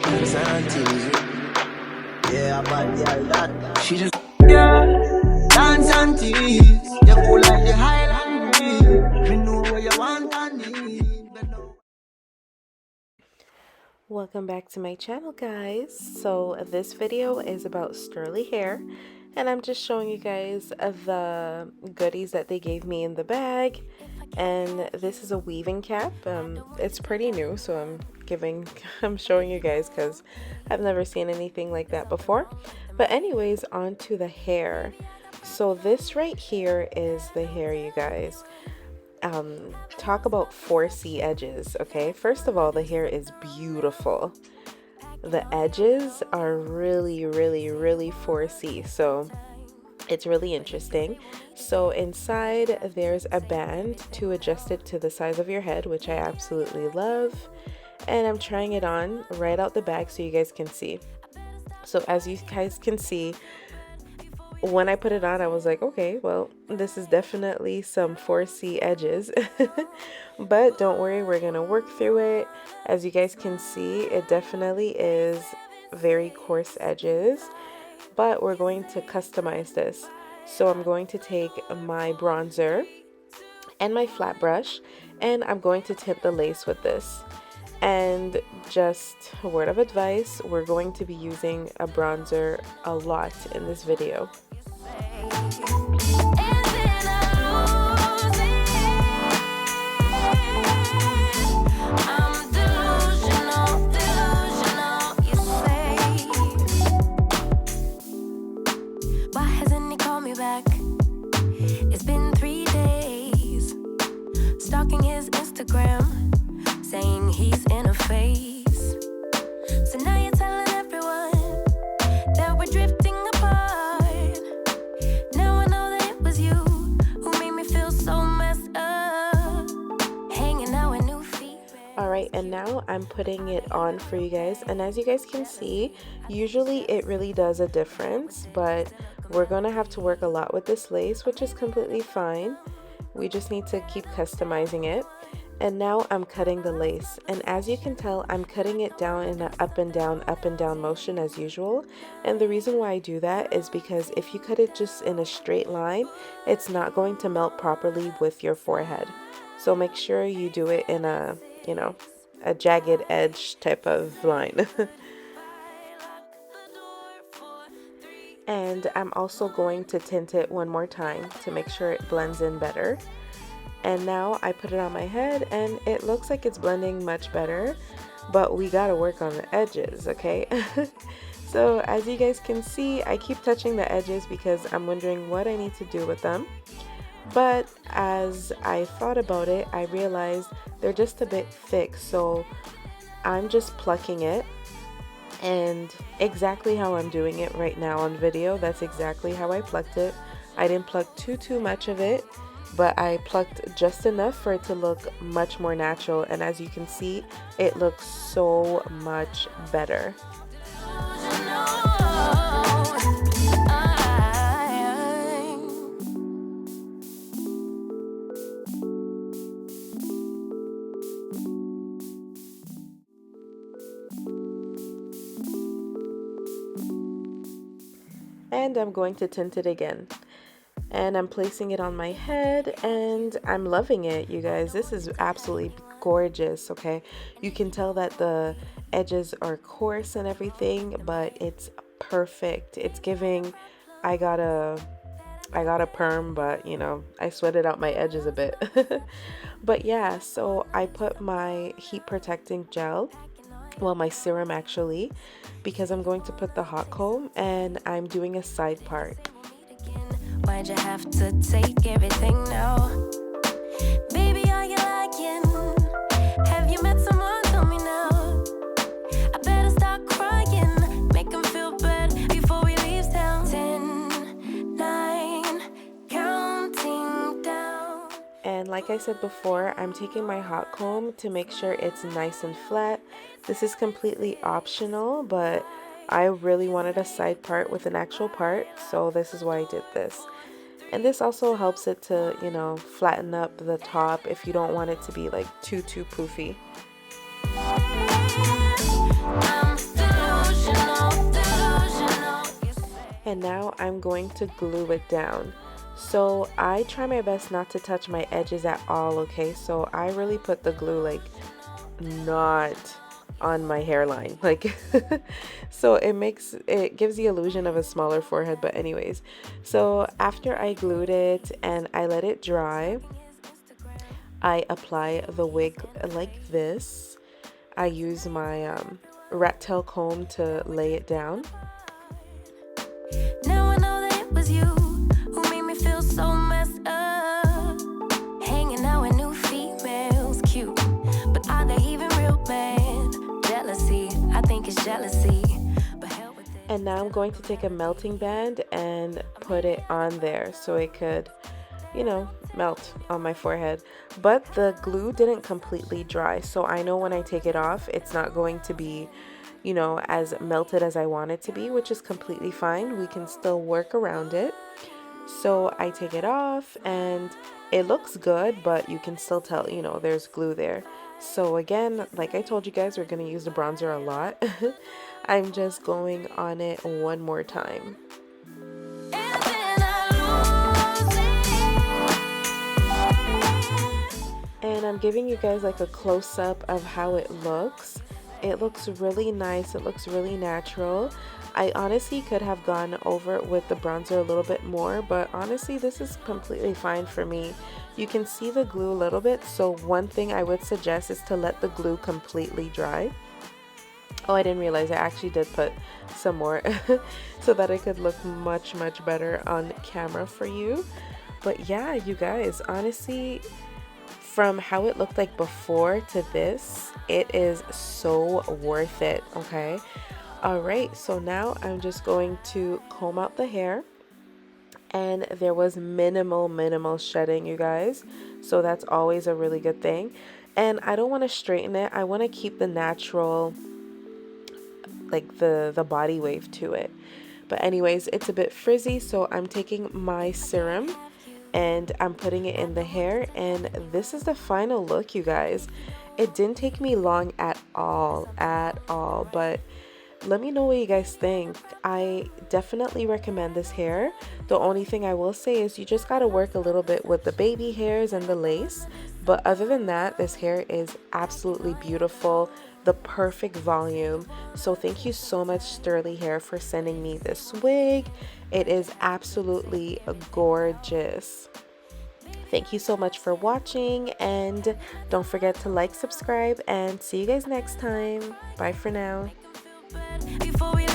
dance and tease. Yeah, but yeah, that she just dance and tease. You cool like the Highland breeze. We know what you want and need. Welcome back to my channel, guys. So this video is about Sterlyhair, and I'm just showing you guys the goodies that they gave me in the bag. And this is a weaving cap. It's pretty new, so I'm showing you guys because I've never seen anything like that before. But anyways, on to the hair. So this right here is the hair, you guys. Talk about 4C edges. Okay, first of all, the hair is beautiful. The edges are really 4C, so it's really interesting. So inside there's a band to adjust it to the size of your head, which I absolutely love, and I'm trying it on right out the bag so you guys can see. So as you guys can see, when I put it on, I was like, okay, well, this is definitely some 4C edges. But don't worry, we're gonna work through it. As you guys can see, it definitely is very coarse edges, but we're going to customize this. So I'm going to take my bronzer and my flat brush, and I'm going to tint the lace with this. And just a word of advice, we're going to be using a bronzer a lot in this video. It's been 3 days, stalking his Instagram, saying he's in a phase. So now you're telling everyone that we're drifting apart. Now I know that it was you who made me feel so messed up, hanging out with new feet. Alright, and now I'm putting it on for you guys, and as you guys can see, usually it really does a difference, but we're gonna have to work a lot with this lace, which is completely fine. We just need to keep customizing it. And now I'm cutting the lace, and as you can tell, I'm cutting it down in an up and down motion as usual. And the reason why I do that is because if you cut it just in a straight line, it's not going to melt properly with your forehead. So make sure you do it in a, you know, a jagged edge type of line. And I'm also going to tint it one more time to make sure it blends in better. And now I put it on my head, and it looks like it's blending much better, but we gotta work on the edges, okay? So as you guys can see, I keep touching the edges because I'm wondering what I need to do with them. But as I thought about it, I realized they're just a bit thick, so I'm just plucking it. And exactly how I'm doing it right now on video, that's exactly how I plucked it. I didn't pluck too much of it, but I plucked just enough for it to look much more natural, and as you can see, it looks so much better. And I'm going to tint it again, and I'm placing it on my head, and I'm loving it, you guys. This is absolutely gorgeous. Okay, you can tell that the edges are coarse and everything, but it's perfect. It's giving I got a perm, but you know, I sweated out my edges a bit. But yeah, so I put my heat protecting gel, well, my serum actually, because I'm going to put the hot comb, and I'm doing a side part. Why'd you have to take everything now? Baby, are you lying? Have you met someone? Tell me now. I better start crying, make them feel bad before we leave town. 10, 9, counting down. And like I said before, I'm taking my hot comb to make sure it's nice and flat. This is completely optional, but I really wanted a side part with an actual part, so this is why I did this. And this also helps it to, you know, flatten up the top if you don't want it to be like too poofy. I'm And now I'm going to glue it down. So I try my best not to touch my edges at all, okay? So I really put the glue like not on my hairline, like so it gives the illusion of a smaller forehead. But anyways, so after I glued it and I let it dry, I apply the wig like this. I use my rat tail comb to lay it down. Now I know that it was you who made me feel so messed up. Hanging out with new females, cute, but are they even real, man? Jealousy, I think it's jealousy. But hell with it. And now I'm going to take a melting band and put it on there so it could, you know, melt on my forehead. But the glue didn't completely dry, so I know when I take it off, it's not going to be, you know, as melted as I want it to be, which is completely fine. We can still work around it. So I take it off and it looks good, but you can still tell, you know, there's glue there. So again, like I told you guys, we're going to use the bronzer a lot. I'm just going on it one more time. And then I lose it. And I'm giving you guys like a close-up of how it looks. It looks really nice. It looks really natural. I honestly could have gone over it with the bronzer a little bit more, but honestly this is completely fine for me. You can see the glue a little bit, so one thing I would suggest is to let the glue completely dry. Oh, I didn't realize I actually did put some more so that it could look much better on camera for you. But yeah, you guys, honestly, from how it looked like before to this, it is so worth it, okay? All right, so now I'm just going to comb out the hair, and there was minimal shedding, you guys, so that's always a really good thing. And I don't want to straighten it. I want to keep the natural, like the body wave to it. But anyways, it's a bit frizzy, so I'm taking my serum and I'm putting it in the hair, and this is the final look, you guys. It didn't take me long at all, but let me know what you guys think. I definitely recommend this hair. The only thing I will say is you just got to work a little bit with the baby hairs and the lace, but other than that, this hair is absolutely beautiful, the perfect volume. So thank you so much, Sterlyhair, for sending me this wig. It is absolutely gorgeous. Thank you so much for watching, and don't forget to like, subscribe, and see you guys next time. Bye for now. Before we